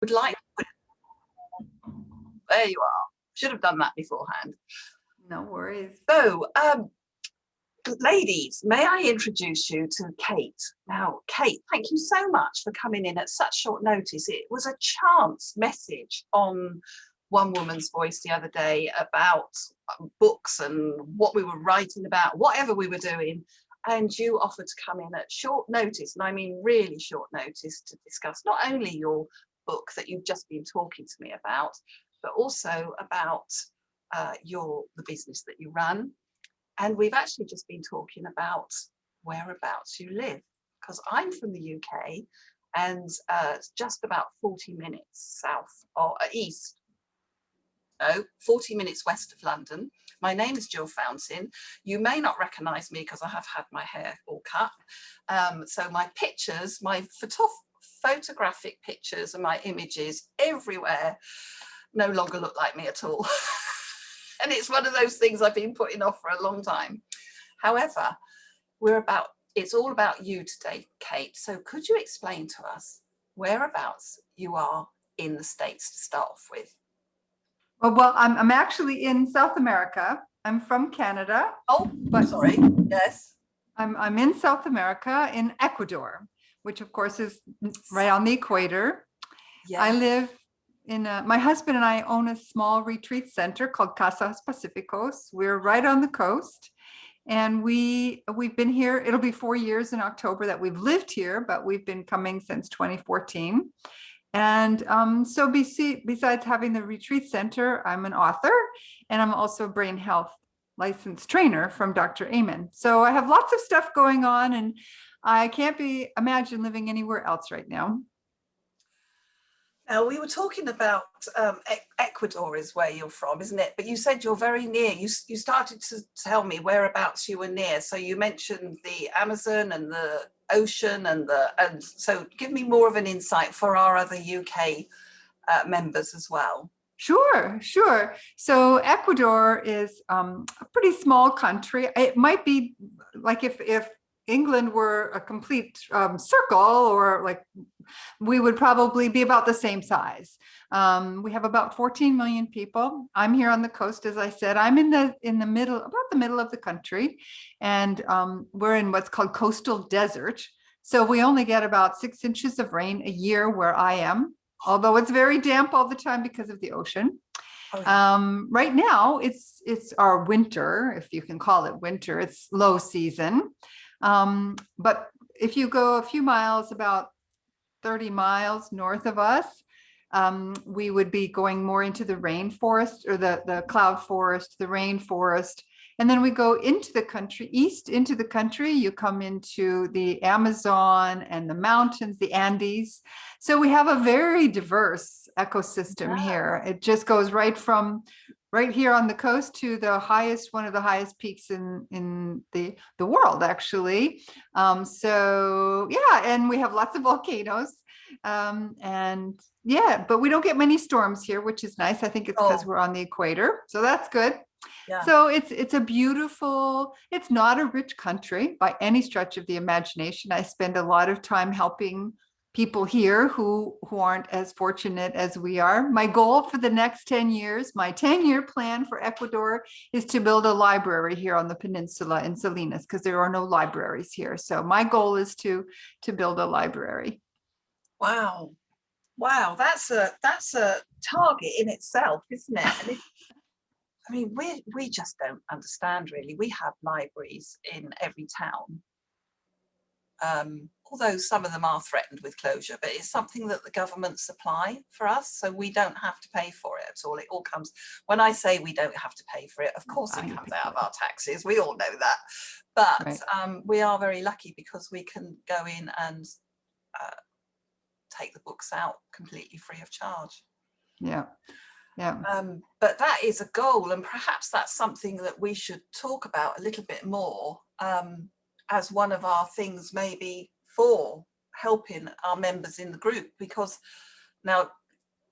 would like, there you are. Should have done that beforehand. No worries. So, ladies, may I introduce you to Kate? Now, Kate, thank you so much for coming in at such short notice. It was a chance message on One Woman's Voice the other day about books and what we were writing about, whatever we were doing. And you offered to come in at short notice, and I mean really short notice, to discuss not only your book that you've just been talking to me about, but also about the business that you run. And we've actually just been talking about whereabouts you live, because I'm from the UK, and it's just about 40 minutes south or east. No, 40 minutes west of London. My name is Gill Fountain. You may not recognise me because I have had my hair all cut. So my pictures, my photographic pictures and my images everywhere no longer look like me at all. And it's one of those things I've been putting off for a long time. However, it's all about you today, Kate. So could you explain to us whereabouts you are in the States to start off with? Well, I'm actually in South America. I'm from Canada. Oh, but sorry. Yes. I'm in South America, in Ecuador, which of course is right on the equator. Yes. I live in my husband and I own a small retreat center called Casas Pacificos. We're right on the coast, and we've been here. It'll be 4 years in October that we've lived here, but we've been coming since 2014. And so besides having the retreat center, I'm an author, and I'm also a brain health licensed trainer from Dr. Amen. So I have lots of stuff going on, and I can't imagine living anywhere else right now. Now, we were talking about Ecuador is where you're from, isn't it? But you said you're very near. You started to tell me whereabouts you were near. So you mentioned the Amazon and the ocean, and so give me more of an insight for our other UK members as well. Sure. So Ecuador is a pretty small country. It might be like if England were a complete circle, or like, we would probably be about the same size. We have about 14 million people. I'm here on the coast, as I said. I'm in the middle, about the middle of the country, and we're in what's called coastal desert. So we only get about 6 inches of rain a year where I am, although it's very damp all the time because of the ocean. Right now, it's our winter, if you can call it winter. It's low season. But if you go a few miles, about 30 miles north of us, we would be going more into the rainforest, or the cloud forest, the rainforest. And then we go into the country, east into the country. You come into the Amazon and the mountains, the Andes. So we have a very diverse ecosystem here. It just goes right from right here on the coast to the highest, one of the highest peaks in the world, actually. So yeah, and we have lots of volcanoes. And yeah, but we don't get many storms here, which is nice. I think it's because we're on the equator. So that's good. Yeah. So it's a beautiful, it's not a rich country by any stretch of the imagination. I spend a lot of time helping people here who aren't as fortunate as we are. My goal for the next 10 years, my 10-year plan for Ecuador, is to build a library here on the peninsula in Salinas, because there are no libraries here. So my goal is to build a library. Wow. That's a target in itself, isn't it? And I mean, we just don't understand, really. We have libraries in every town, although some of them are threatened with closure, but it's something that the government supply for us, so we don't have to pay for it at all. It all comes, when I say we don't have to pay for it, of course it comes out of our taxes. We all know that. But right. We are very lucky because we can go in and take the books out completely free of charge. Yeah. But that is a goal, and perhaps that's something that we should talk about a little bit more as one of our things, maybe for helping our members in the group. Because now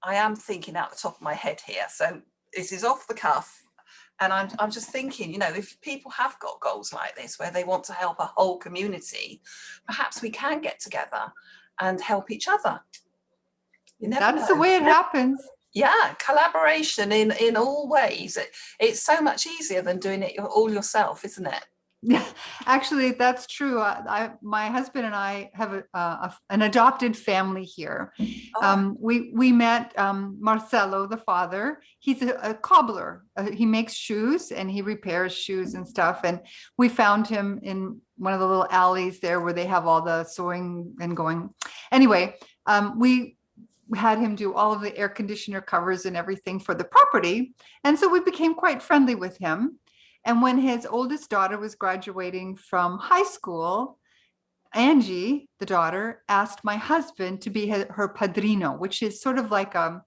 I am thinking out the top of my head here, so this is off the cuff, and I'm just thinking, you know, if people have got goals like this where they want to help a whole community, perhaps we can get together and help each other. You never That's know. the way it happens. Yeah, collaboration in all ways. It's so much easier than doing it all yourself, isn't it? Yeah, actually, that's true. My husband and I have an adopted family here. Oh, We met Marcelo, the father. He's a cobbler. He makes shoes and he repairs shoes and stuff. And we found him in one of the little alleys there where they have all the sewing and going. Anyway, we had him do all of the air conditioner covers and everything for the property. And so we became quite friendly with him. And when his oldest daughter was graduating from high school, Angie, the daughter, asked my husband to be her padrino, which is sort of like a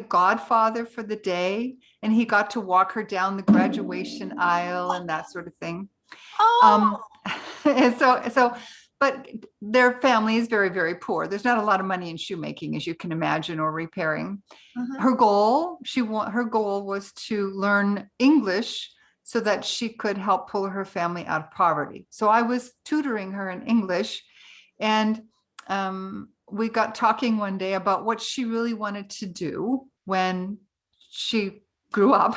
godfather for the day. And he got to walk her down the graduation aisle and that sort of thing. oh, And but their family is very, very poor. There's not a lot of money in shoemaking, as you can imagine, or repairing. mhm. Her goal was to learn English so that she could help pull her family out of poverty. So I was tutoring her in English, and we got talking one day about what she really wanted to do when she grew up.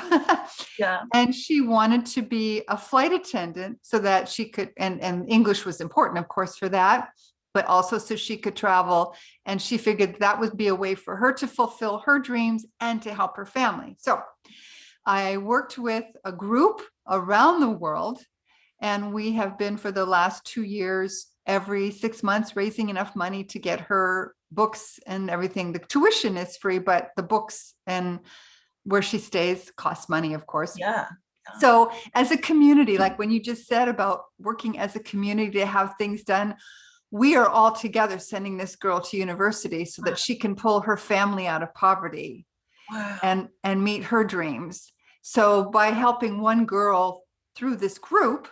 Yeah. And she wanted to be a flight attendant so that she could, and English was important, of course, for that, but also so she could travel. And she figured that would be a way for her to fulfill her dreams and to help her family. So I worked with a group around the world, and we have been for the last 2 years, every 6 months, raising enough money to get her books and everything. The tuition is free, but the books and where she stays costs money, of course. Yeah. So as a community, like when you just said about working as a community to have things done, we are all together sending this girl to university so that she can pull her family out of poverty. Wow. And meet her dreams. So by helping one girl through this group,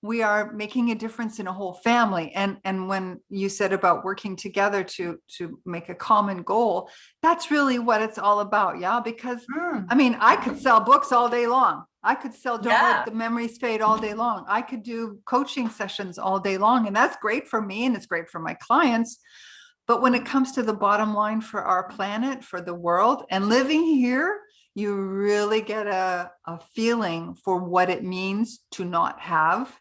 we are making a difference in a whole family. And when you said about working together to make a common goal, that's really what it's all about. Yeah, because I mean, I could sell books all day long. I could sell Don't Let the Memories Fade all day long. I could do coaching sessions all day long, and that's great for me and it's great for my clients. But when it comes to the bottom line for our planet, for the world, and living here, you really get a feeling for what it means to not have.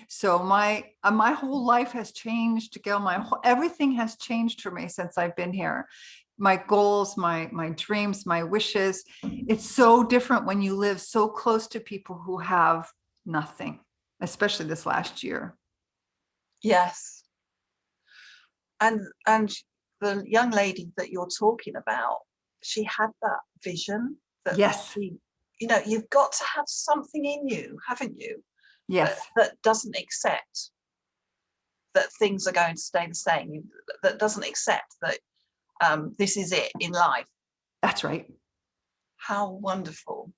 So my whole life has changed, Gill. Everything has changed for me since I've been here. My goals, my dreams, my wishes. It's so different when you live so close to people who have nothing, especially this last year. Yes. And the young lady that you're talking about, she had that vision that Yes. she, you've got to have something in you, haven't you? Yes. That doesn't accept that things are going to stay the same, that doesn't accept that this is it in life. That's right. How wonderful.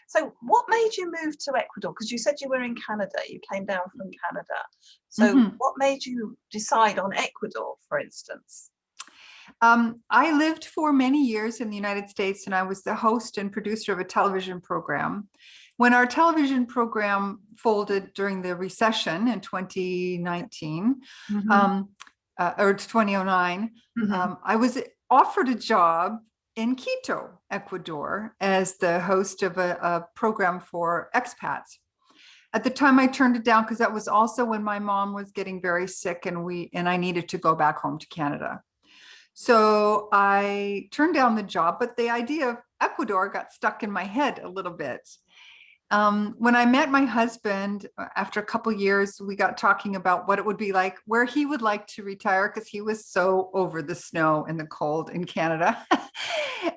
So what made you move to Ecuador? Because you said you were in Canada, you came down from Canada. So what made you decide on Ecuador, for instance? I lived for many years in the United States, and I was the host and producer of a television program. When our television program folded during the recession in 2019 or 2009, I was offered a job in Quito, Ecuador, as the host of a program for expats. At the time, I turned it down because that was also when my mom was getting very sick, and I needed to go back home to Canada. So I turned down the job, but the idea of Ecuador got stuck in my head a little bit. When I met my husband, after a couple of years, we got talking about what it would be like, where he would like to retire, because he was so over the snow and the cold in Canada.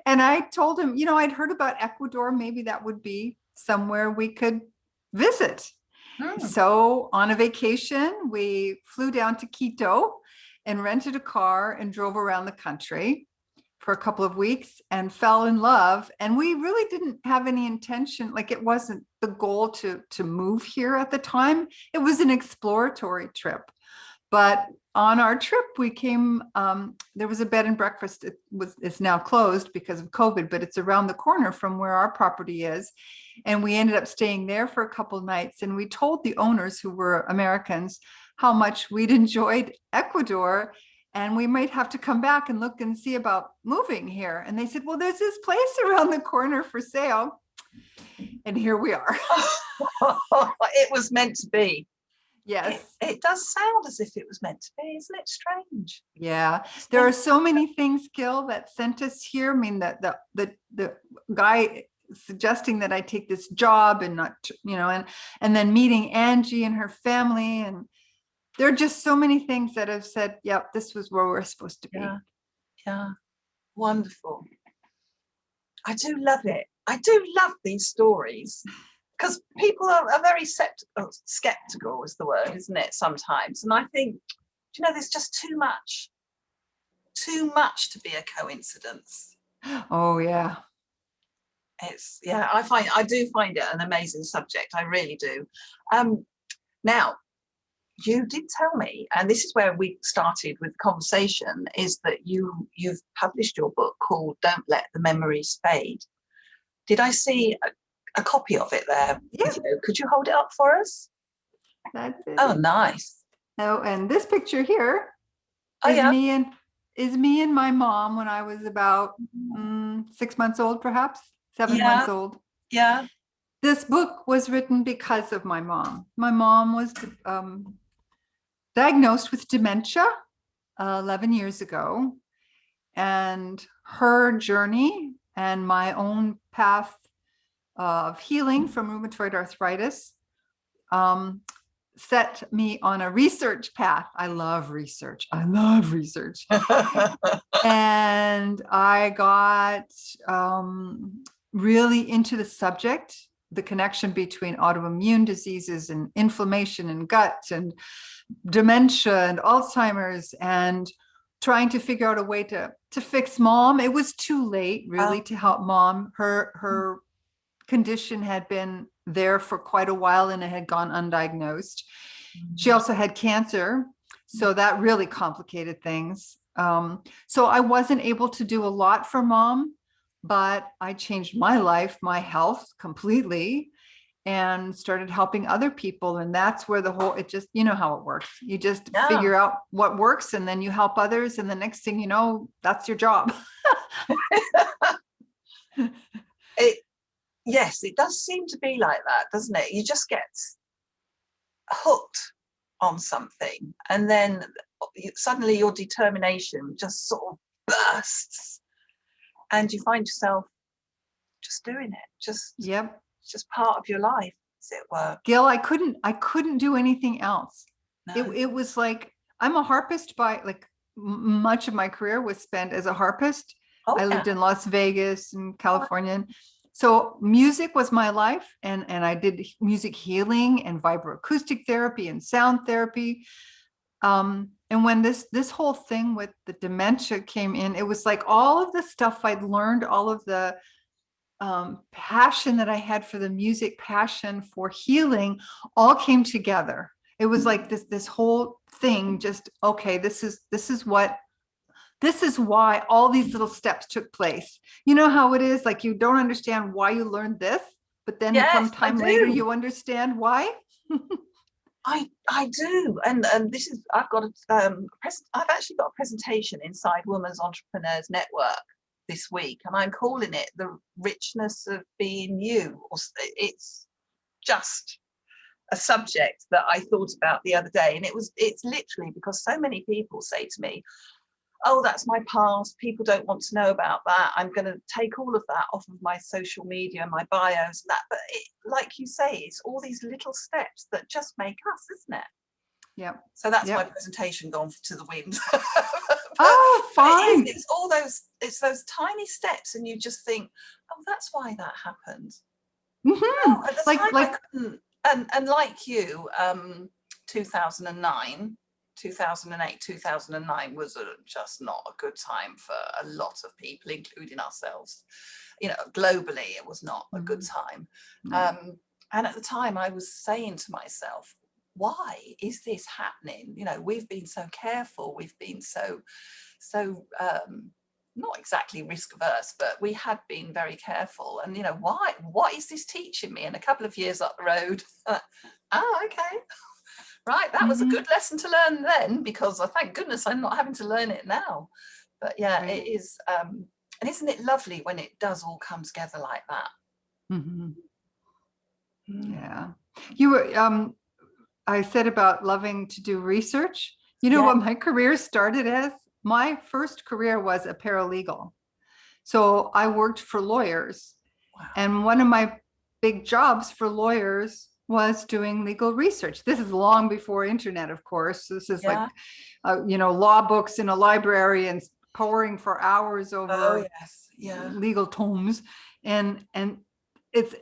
And I told him, I'd heard about Ecuador. Maybe that would be somewhere we could visit. So on a vacation, we flew down to Quito and rented a car and drove around the country for a couple of weeks and fell in love. And we really didn't have any intention, like it wasn't the goal to move here at the time. It was an exploratory trip. But on our trip, we came, there was a bed and breakfast. It's now closed because of COVID, but it's around the corner from where our property is. And we ended up staying there for a couple of nights. And we told the owners, who were Americans, how much we'd enjoyed Ecuador. and we might have to come back and look and see about moving here. And they said, well, there's this place around the corner for sale. And here we are. It was meant to be. Yes. It does sound as if it was meant to be, isn't it strange? Yeah. There are so many things, Gill, that sent us here. I mean, the guy suggesting that I take this job and not, and then meeting Angie and her family. And there are just so many things that have said, yep, this was where we're supposed to be. Yeah. Wonderful. I do love it. I do love these stories, because people are very skeptical is the word, isn't it, sometimes? And I think, there's just too much to be a coincidence. Oh, yeah. I do find it an amazing subject. I really do. Now, you did tell me, and this is where we started with the conversation, is that you've published your book called Don't Let the Memories Fade. Did I see a copy of it there? Yeah. Could you hold it up for us? That's it. Oh, nice. Oh, and this picture here is me and my mom when I was about 6 months old, perhaps 7 months old. Yeah. This book was written because of my mom. My mom was diagnosed with dementia 11 years ago, and her journey and my own path of healing from rheumatoid arthritis set me on a research path. I love research. And I got really into the subject, the connection between autoimmune diseases and inflammation and gut and dementia and Alzheimer's, and trying to figure out a way to fix mom. It was too late, really, to help mom. Her condition had been there for quite a while and it had gone undiagnosed. She also had cancer, so that really complicated things. So I wasn't able to do a lot for mom, but I changed my life, my health completely, and started helping other people. And that's where it just, how it works. You just figure out what works, and then you help others. And the next thing you know, that's your job. Yes, it does seem to be like that, doesn't it? You just get hooked on something, and then suddenly your determination just sort of bursts, and you find yourself just doing it. It's just part of your life, as it were. Gill, I couldn't do anything else. No. It was like, I'm a harpist by much of my career was spent as a harpist. I lived in Las Vegas and California. So music was my life, and I did music healing and vibroacoustic therapy and sound therapy. And when this whole thing with the dementia came in, it was like all of the stuff I'd learned, all of the passion that I had for the music, passion for healing, all came together. It was like this whole thing just, okay, this is why all these little steps took place. You know how it is, like you don't understand why you learned this, but then sometime later you understand why. I do, and this is I've actually got a presentation inside Women's Entrepreneurs Network this week, and I'm calling it the richness of being you. It's just a subject that I thought about the other day, and it's literally because so many people say to me, oh, that's my past, people don't want to know about that, I'm going to take all of that off of my social media, my bios and that. But like you say, it's all these little steps that just make us, isn't it? Yeah. So that's my presentation gone to the wind. Oh, fine. It's those tiny steps, and you just think, oh, that's why that happened. Mm-hmm. Well, at the time I couldn't, and like you, 2008, 2009 was just not a good time for a lot of people, including ourselves. Globally, it was not a good time. And at the time I was saying to myself, why is this happening? We've been so careful, we've been so not exactly risk averse, but we had been very careful. And what is this teaching me? And a couple of years up the road, okay. Right, that was a Mhm. good lesson to learn then, because I thank goodness I'm not having to learn it now. But yeah, Right. it is, and isn't it lovely when it does all come together like that? Mhm. Mm. Yeah. You were, I said about loving to do research. You know Yeah. what my career started as? My first career was a paralegal. So I worked for lawyers. Wow. And one of my big jobs for lawyers was doing legal research. This is long before internet, of course. This is like, Yeah. law books in a library and poring for hours Oh over yes. Yeah. legal tomes. And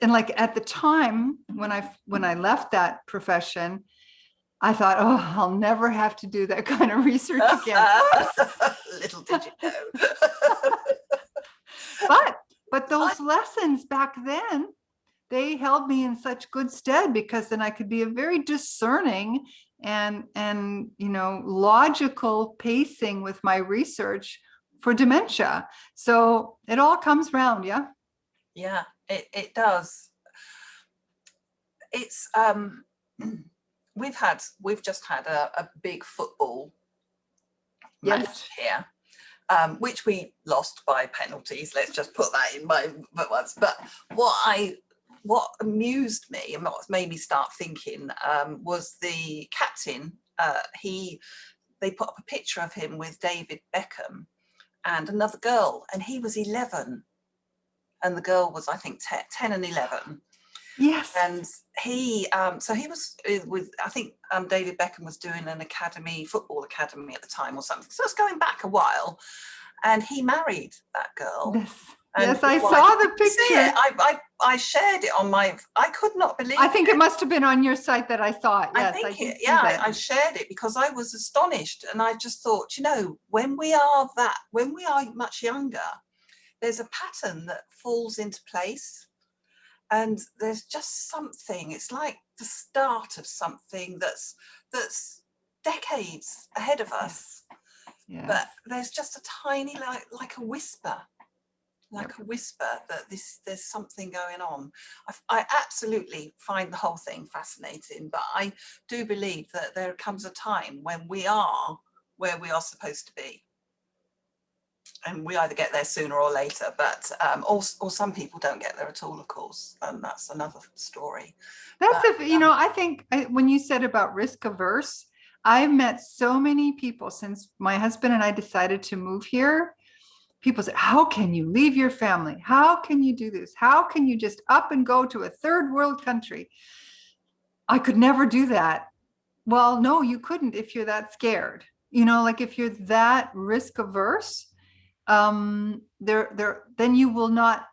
like at the time when I left that profession, I thought, oh, I'll never have to do that kind of research again. Oops. Little did you know. But those lessons back then, they held me in such good stead, because then I could be a very discerning and logical pacing with my research for dementia. So it all comes round, yeah. Yeah, it does. It's we've just had a big football match Yes. here, which we lost by penalties. Let's just put that in my words. But what amused me and what made me start thinking was the captain. They put up a picture of him with David Beckham and another girl, and he was 11, and the girl was, I think, 10 and 11. Yes. And so he was with, I think David Beckham was doing an football academy at the time or something. So it's going back a while. And he married that girl. And Yes, I saw the see it. picture. I shared it on I could not believe I think it must have been on your site that I saw it. Yes, I did see that. I shared it because I was astonished, and I just thought, when we are much younger, there's a pattern that falls into place, and there's just something. It's like the start of something that's decades ahead of us. Yes. But there's just a tiny, like a whisper. A whisper that there's something going on. I absolutely find the whole thing fascinating, but I do believe that there comes a time when we are where we are supposed to be, and we either get there sooner or later. But or some people don't get there at all, of course, and that's another story. I think when you said about risk averse, I've met so many people since my husband and I decided to move here. People say, how can you leave your family? How can you do this? How can you just up and go to a third world country? I could never do that. Well, no, you couldn't if you're that scared. Like if you're that risk averse, then you will not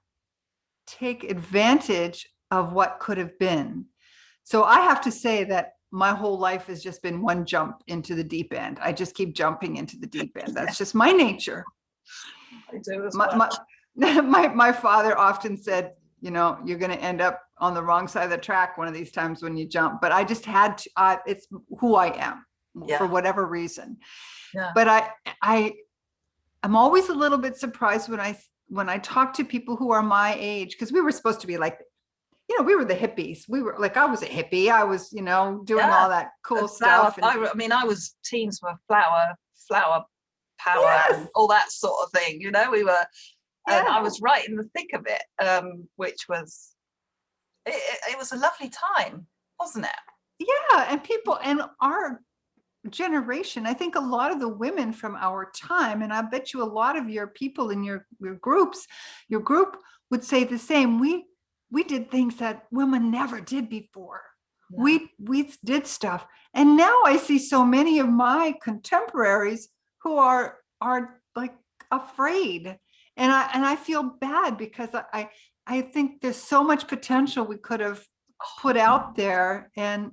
take advantage of what could have been. So I have to say that my whole life has just been one jump into the deep end. I just keep jumping into the deep end. That's just my nature. I do as well. My father often said, you're going to end up on the wrong side of the track one of these times when you jump. But I just had to, it's who I am for whatever reason. Yeah. But I'm always a little bit surprised when I talk to people who are my age, because we were supposed to be like, we were the hippies. We were like, I was a hippie. I was, doing all that cool stuff. I was teens were flower power, yes, and all that sort of thing. We were, and I was right in the thick of it, which was, it was a lovely time, wasn't it? Yeah, and people and our generation, I think a lot of the women from our time, and I bet you a lot of your people in your group would say the same. We did things that women never did before. Yeah. We did stuff, and now I see so many of my contemporaries who are like afraid, and I feel bad because I think there's so much potential we could have put out there, and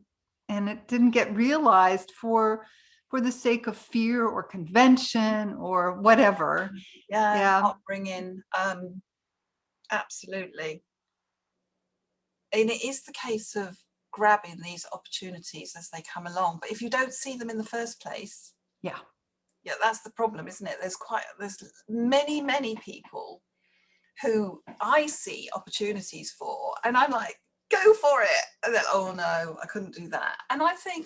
it didn't get realized for the sake of fear or convention or whatever. Yeah. Upbringing. Absolutely. And it is the case of grabbing these opportunities as they come along. But if you don't see them in the first place, yeah, that's the problem, isn't it? There's many, many people who I see opportunities for, and I'm like, go for it. And then, oh no, I couldn't do that. And I think,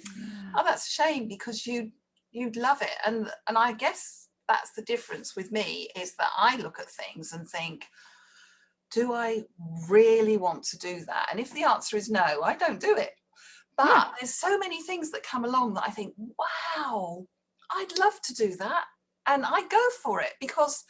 Oh, that's a shame, because you'd love it. And I guess that's the difference with me, is that I look at things and think, do I really want to do that? And if the answer is no, I don't do it. But Yeah. there's so many things that come along that I think, wow, I'd love to do that. And I go for it, because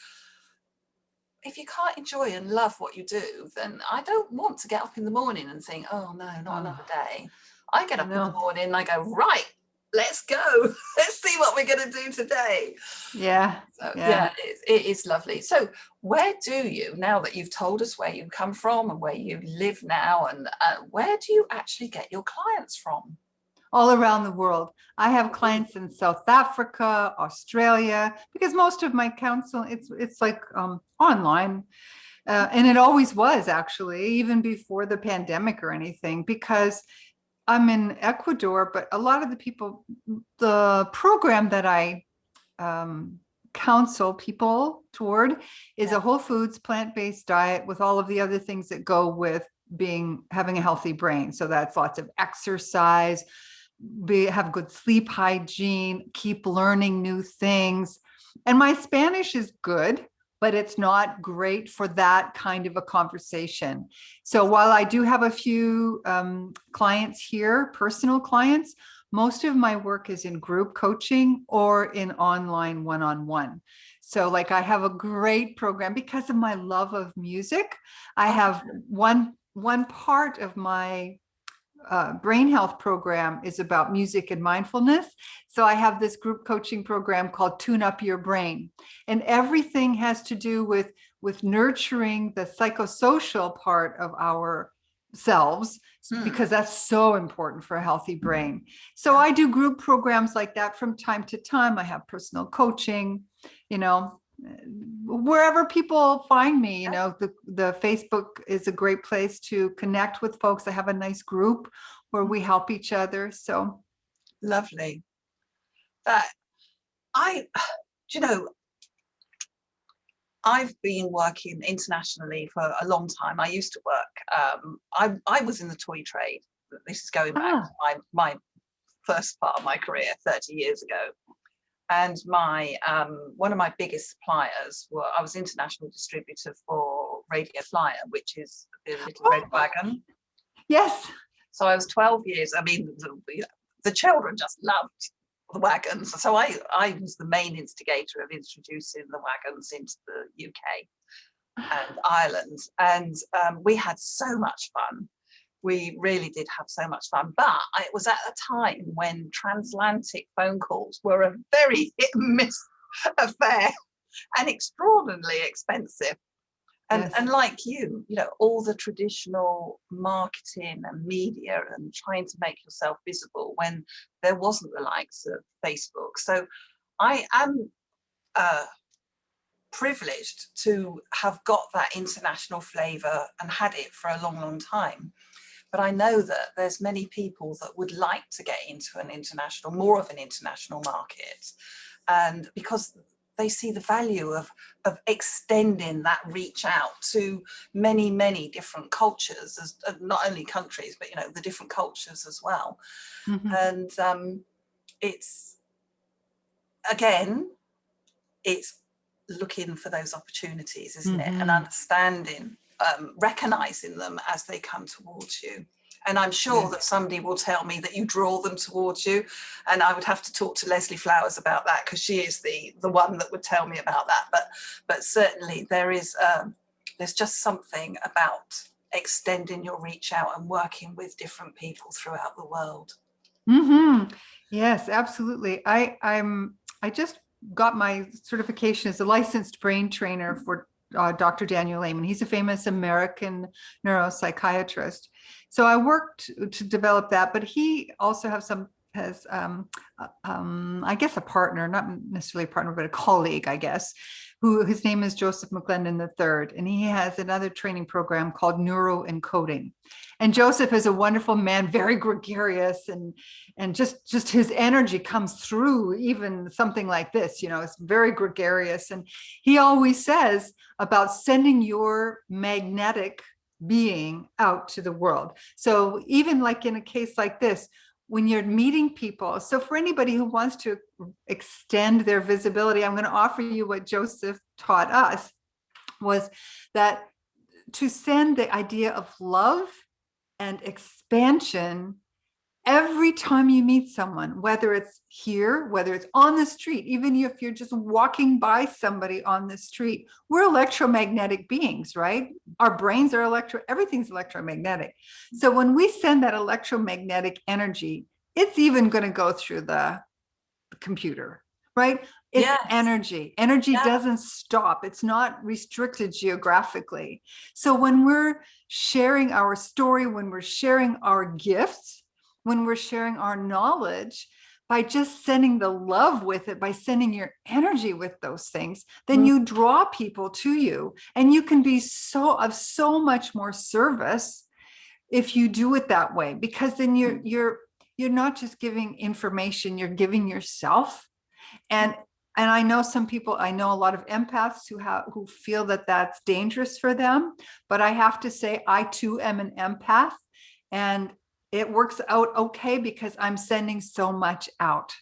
if you can't enjoy and love what you do, then I don't want to get up in the morning and think, oh no, not another day. I get I up in the know. morning and I go, right, let's go. Let's see what we're going to do today. Yeah. So Yeah. yeah, it is lovely. So where do you, now that you've told us where you come from and where you live now, and where do you actually get your clients from? All around the world. I have clients in South Africa, Australia, because most of my counsel, it's like online. And it always was, actually, even before the pandemic or anything, because I'm in Ecuador, but a lot of the people, the program that I counsel people toward is a whole foods, plant-based diet with all of the other things that go with having a healthy brain. So that's lots of exercise, have good sleep hygiene, keep learning new things. And my Spanish is good, but it's not great for that kind of a conversation. So while I do have a few clients here, personal clients, most of my work is in group coaching or in online one-on-one. So like I have a great program because of my love of music. I have one part of my brain health program is about music and mindfulness. So I have this group coaching program called Tune Up Your Brain. And everything has to do with nurturing the psychosocial part of ourselves, because that's so important for a healthy brain. So I do group programs like that from time to time. I have personal coaching, wherever people find me. The Facebook is a great place to connect with folks. I have a nice group where we help each other. So Lovely. That I've been working internationally for a long time. I used to work, I was in the toy trade. This is going back to my first part of my career 30 years ago. And one of my biggest suppliers I was international distributor for Radio Flyer, which is the little red wagon. Yes. So I was 12 years. I mean, the children just loved the wagons. So I was the main instigator of introducing the wagons into the UK and Ireland. And we had so much fun. We really did have so much fun. But it was at a time when transatlantic phone calls were a very hit and miss affair and extraordinarily expensive. And like all the traditional marketing and media and trying to make yourself visible when there wasn't the likes of Facebook. So I am privileged to have got that international flavour and had it for a long, long time. But I know that there's many people that would like to get into more of an international market, and because they see the value of extending that reach out to many, many different cultures, as not only countries, but the different cultures as well. Mm-hmm. And it's looking for those opportunities, isn't it? And understanding, recognizing them as they come towards you. And I'm sure that somebody will tell me that you draw them towards you. And I would have to talk to Leslie Flowers about that, because she is the one that would tell me about that. But certainly there's just something about extending your reach out and working with different people throughout the world. Mm-hmm. Yes, absolutely. I just got my certification as a licensed brain trainer for Dr. Daniel Amen. He's a famous American neuropsychiatrist. So I worked to develop that, but he also has I guess a partner, not necessarily a partner, but a colleague, I guess, his name is Joseph McClendon III, and he has another training program called Neuroencoding. And Joseph is a wonderful man, very gregarious, and just his energy comes through even something like this, it's very gregarious. And he always says about sending your magnetic being out to the world. So even like in a case like this, when you're meeting people. So for anybody who wants to extend their visibility, I'm going to offer you what Joseph taught us, was that to send the idea of love and expansion every time you meet someone, whether it's here, whether it's on the street, even if you're just walking by somebody on the street. We're electromagnetic beings, right? Our brains are everything's electromagnetic. So when we send that electromagnetic energy, it's even going to go through the computer, right? It's energy. Energy doesn't stop. It's not restricted geographically. So when we're sharing our story, when we're sharing our gifts, when we're sharing our knowledge, by just sending the love with it, by sending your energy with those things, then you draw people to you, and you can be of so much more service if you do it that way, because then you're not just giving information, you're giving yourself. And I know some people, I know a lot of empaths who feel that that's dangerous for them, but I have to say, I too am an empath, and it works out okay because I'm sending so much out.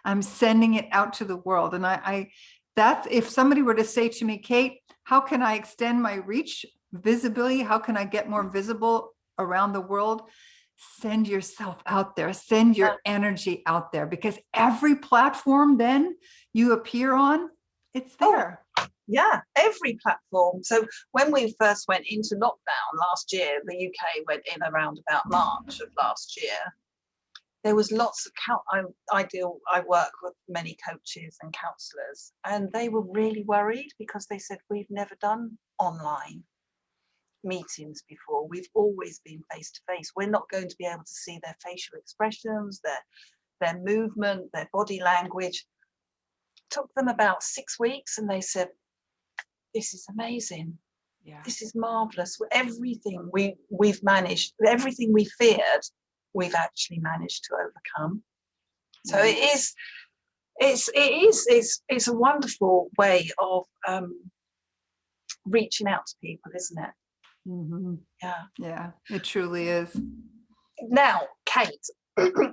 I'm sending it out to the world. And that's, if somebody were to say to me, Kate, how can I extend my reach, visibility? How can I get more visible around the world? Send yourself out there, send your energy out there, because every platform then you appear on, it's there. Yeah, every platform. So when we first went into lockdown last year, the UK went in around about March of last year. There was lots of I work with many coaches and counsellors, and they were really worried because they said, we've never done online meetings before. We've always been face to face. We're not going to be able to see their facial expressions, their movement, their body language. It took them about 6 weeks, and they said, this is amazing. Yeah. This is marvelous. Everything we've managed, everything we feared, we've actually managed to overcome. So it's a wonderful way of reaching out to people, isn't it? Mm-hmm. Yeah, it truly is. Now, Kate,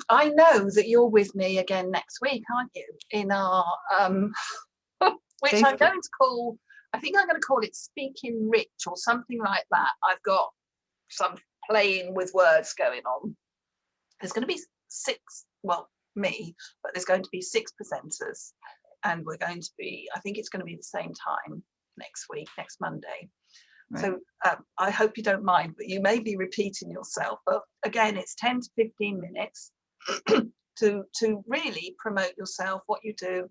I know that you're with me again next week, aren't you? In our which I'm going to call, I think I'm going to call it Speaking Rich or something like that. I've got some playing with words going on. There's going to be 6, well, me, but there's going to be 6 presenters, and we're going to be, I think it's going to be the same time next week, next Monday. Right. So I hope you don't mind, but you may be repeating yourself. But again, it's 10 to 15 minutes to really promote yourself, what you do,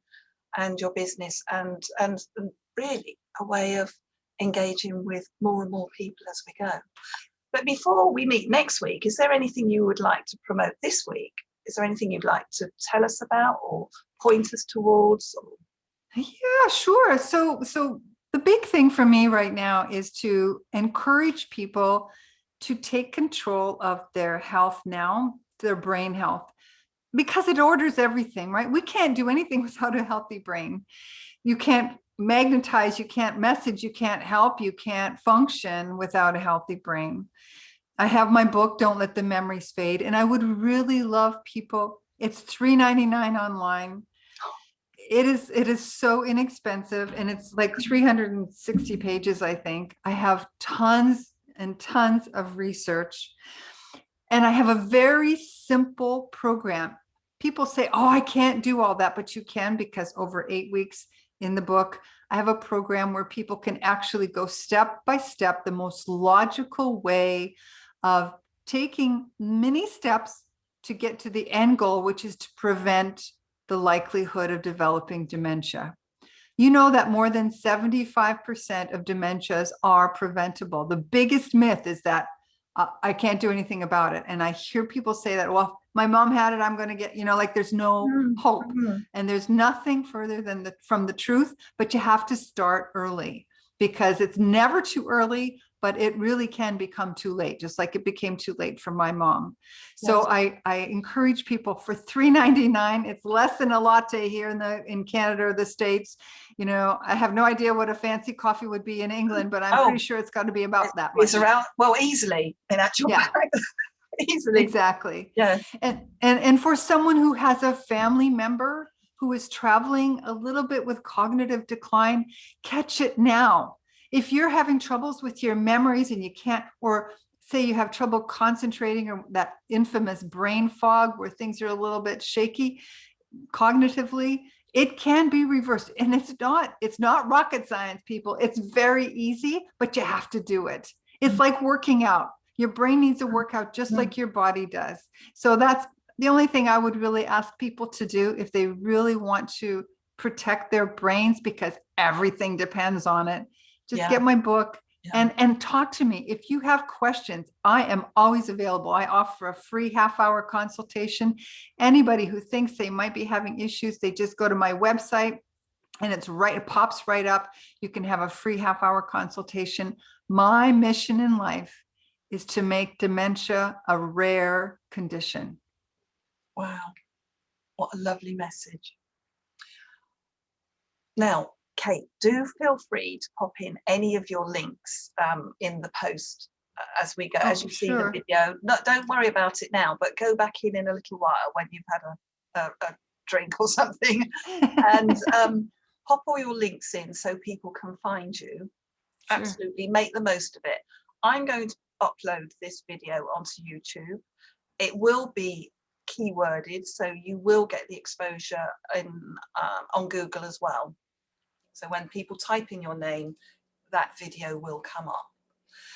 and your business, and really a way of engaging with more and more people as we go. But before we meet next week, is there anything you would like to promote this week? Is there anything you'd like to tell us about or point us towards? Yeah, sure. So the big thing for me right now is to encourage people to take control of their health now, their brain health, because it orders everything, right? We can't do anything without a healthy brain. You can't magnetize, you can't message, you can't help, you can't function without a healthy brain. I have my book, Don't Let the Memories Fade, and I would really love people. It's $3.99 online. It is so inexpensive, and it's like 360 pages, I think. I have tons and tons of research, and I have a very simple program. People say, oh, I can't do all that, but you can, because over 8 weeks in the book, I have a program where people can actually go step by step, the most logical way of taking many steps to get to the end goal, which is to prevent the likelihood of developing dementia. You know that more than 75% of dementias are preventable. The biggest myth is that I can't do anything about it. And I hear people say that, well, my mom had it, I'm going to get, like there's no hope. And there's nothing further than from the truth, but you have to start early, because it's never too early, but it really can become too late, just like it became too late for my mom. So yes. I encourage people for $3.99. It's less than a latte here in Canada or the States. I have no idea what a fancy coffee would be in England, but I'm pretty sure it's got to be about that much. It's around, well, easily in actual fact. easily. Exactly. Yeah. And for someone who has a family member who is traveling a little bit with cognitive decline, catch it now. If you're having troubles with your memories and you can't, or say you have trouble concentrating, or that infamous brain fog where things are a little bit shaky cognitively, it can be reversed. And it's not rocket science, people. It's very easy, but you have to do it. It's like working out. Your brain needs a workout just like your body does. So that's the only thing I would really ask people to do if they really want to protect their brains, because everything depends on it. Just get my book and talk to me. If you have questions, I am always available. I offer a free half-hour consultation. Anybody who thinks they might be having issues, they just go to my website and it pops right up. You can have a free half-hour consultation. My mission in life is to make dementia a rare condition. Wow, what a lovely message. Now, Kate, do feel free to pop in any of your links in the post as we go, as you see the video. No, don't worry about it now, but go back in a little while when you've had a drink or something, and pop all your links in so people can find you. Absolutely, make the most of it. I'm going to upload this video onto YouTube. It will be keyworded, so you will get the exposure on Google as well. So when people type in your name, that video will come up.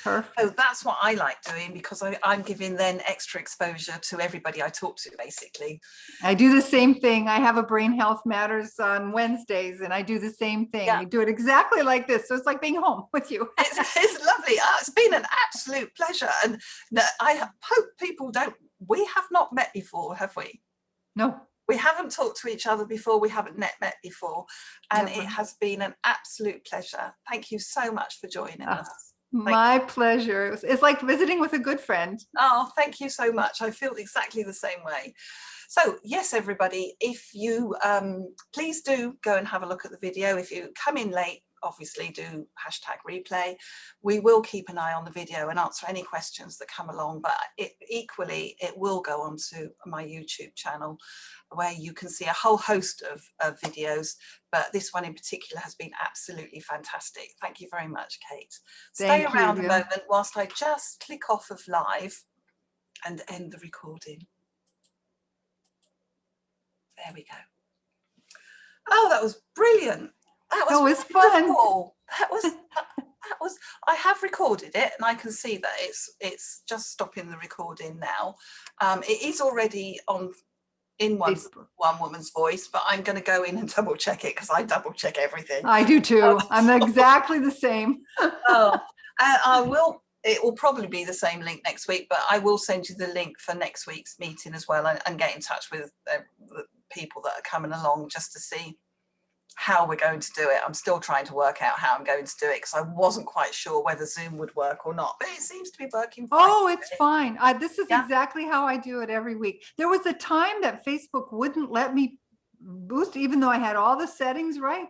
Perfect. So that's what I like doing, because I'm giving then extra exposure to everybody I talk to, basically. I do the same thing. I have a Brain Health Matters on Wednesdays, and I do the same thing. I do it exactly like this. So it's like being home with you. It's lovely. It's been an absolute pleasure. And I hope people we have not met before, have we? No. We haven't talked to each other before. We haven't met before. And it has been an absolute pleasure. Thank you so much for joining us. My pleasure. It's like visiting with a good friend. Oh, thank you so much. I feel exactly the same way. So yes, everybody, if you please do go and have a look at the video. If you come in late, obviously do #replay. We will keep an eye on the video and answer any questions that come along, but equally it will go onto my YouTube channel, where you can see a whole host of videos, but this one in particular has been absolutely fantastic. Thank you very much, Kate. Stay around a moment whilst I just click off of live and end the recording. There we go. Oh, that was brilliant. That was fun. That was. I have recorded it, and I can see that it's just stopping the recording now. It is already in one woman's voice, but I'm going to go in and double check it, because I double check everything. I do too. I'm exactly the same. I will. It will probably be the same link next week, but I will send you the link for next week's meeting as well, and get in touch with the people that are coming along, just to see how we're going to do it. I'm still trying to work out how I'm going to do it, because I wasn't quite sure whether Zoom would work or not, but it seems to be working fine. Oh, it's fine. This is exactly how I do it every week. There was a time that Facebook wouldn't let me boost, even though I had all the settings right.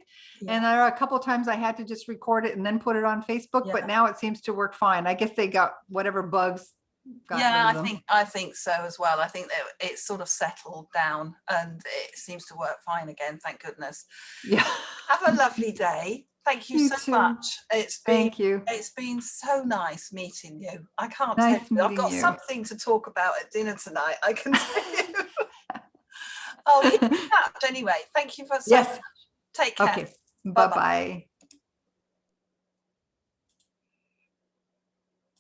And there are a couple of times I had to just record it and then put it on Facebook, but now it seems to work fine. I guess they got whatever bugs. I think so as well. I think that it's sort of settled down and it seems to work fine again, thank goodness. Have a lovely day. Thank you so much. It's been so nice meeting you. I can't tell you, I've got something to talk about at dinner tonight, I can tell you. I'll keep in touch anyway. Thank you for so much. Take care. Okay. Bye-bye.